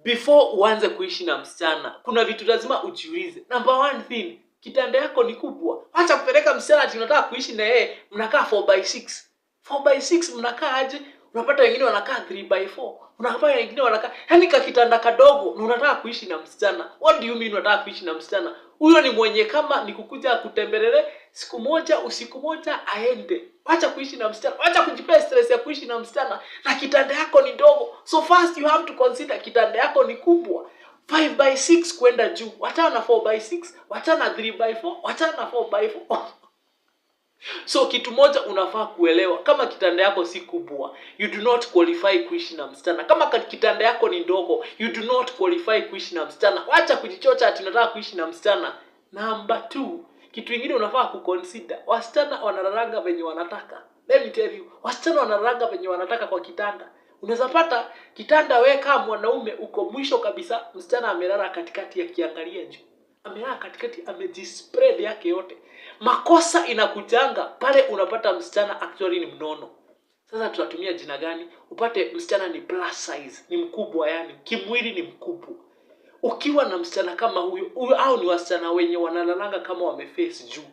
before uanze kuishi na msichana, kuna vitu lazima ujiulize. Number one thing, kitanda yako ni kubwa. Acha kupeleka msichana ati unataka kuishi na yeye, mnakaa 4x6. 4x6 mnakaa aje? Unapata wengine wanakaa 3x4. Unapata wengine wanakaa, yani kitanda kadogo na unataka kuishi na msichana. What do you mean unataka kuishi na msichana? Huyo ni mwenye kama ni kukuja kutembelele siku moja usiku moja aende. Acha kuishi na msichana. Acha kujipea stress ya kuishi na msichana na kitanda yako ni dogo. So first you have to consider kitanda yako ni kubwa. 5x6 kwenda juu. Wachana na 4x6, wachana na 3x4, wachana na 4x4. So kitu moja unafaa kuelewa, kama kitanda yako si kubwa, you do not qualify kuishi na msichana. Kama kitanda yako ni ndogo, you do not qualify kuishi na msichana. Wacha kujichocha ati unataka kuishi na msichana. Number 2, kitu kingine unafaa kuconsider, wasichana wanalalaga venye wanataka. Let me tell you, wasichana wanalalaga venye wanataka kwa kitanda. Unaweza pata kitanda wewe kama mwanaume uko mwisho kabisa, msichana amelala katikati akiangalia juu. Amelala katikati, amejispread yake yote. Makosa inakujanga pale unapata msichana actually ni mnono. Sasa tutatumia jina gani? Upate msichana ni plus size, ni mkubwa, yani kimwili ni mkubwa. Ukiwa na msichana kama huyo au ni wasichana wenye wanalalanga kama wameface juu.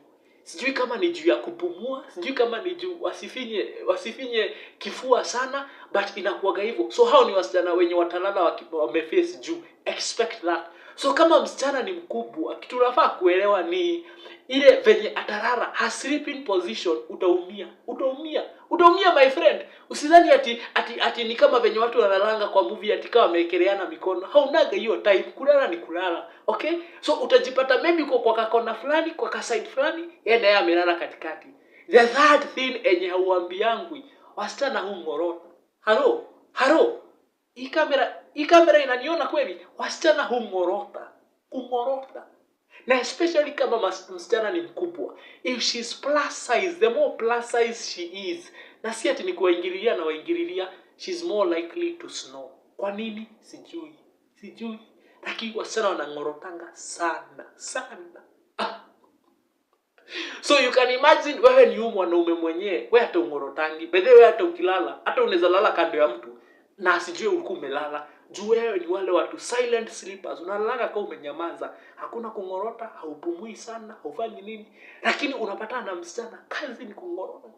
Sijui kama ni juu ya kupumua, sijui kama ni juu wasifinye kifua sana, but inakuwaga hivyo. So hao ni wasichana wenye watalala wameface juu. Expect that. So kama msichana ni mkubwa, kitu unafaa kuelewa ni ile venye atalala, her sleeping position, utaumia my friend. Usidhani ati ni kama venye watu wanalanga kwa movie ati kama wamekeleana mikono. Haunaga hiyo time, kulala ni kulala. Okay? So utajipata maybe kwa kakona fulani, kwa ka side fulani, yeye amelala katikati. The third thing enye hauambiangwi, wasichana hungorota. Halo. Hii kamera inaniona kweli? Wasichana hungorota. Na especially kama msichana ni mkubwa. If she's plus size, the more plus size she is, na si ati ni waingililia, she's more likely to snore. Kwa nini? Sijui. Lakini wasichana wanangorotanga sana. So you can imagine wewe ni mwanaume mwenyewe, wewe hata ungorotangi. By the way, hata ukilala, hata unaweza lala kando ya mtu na asijue ulikuwa umelala. Juu wewe ni wale watu silent sleepers. Unalala kama umenyamaza. Hakuna kungorota, haupumui sana, haufanyi nini. Lakini unapatana na msichana, kazi ni kungorota.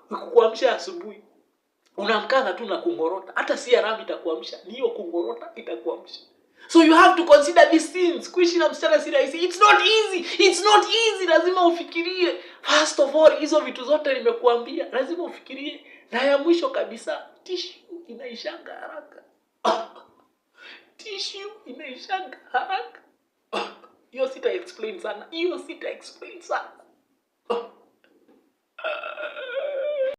Kukuamsha asubuhi. Unaamka tu na kungorota. Hata si alarm itakuamsha, ni hiyo kungorota itakuamsha. So you have to consider these things. Kuishi na msichana si rahisi. It's not easy. Lazima ufikirie. First of all, hizo vitu zote nimekuambia, lazima ufikirie. Na ya mwisho kabisa, tissue inaishanga haraka. Hiyo sita explain sana.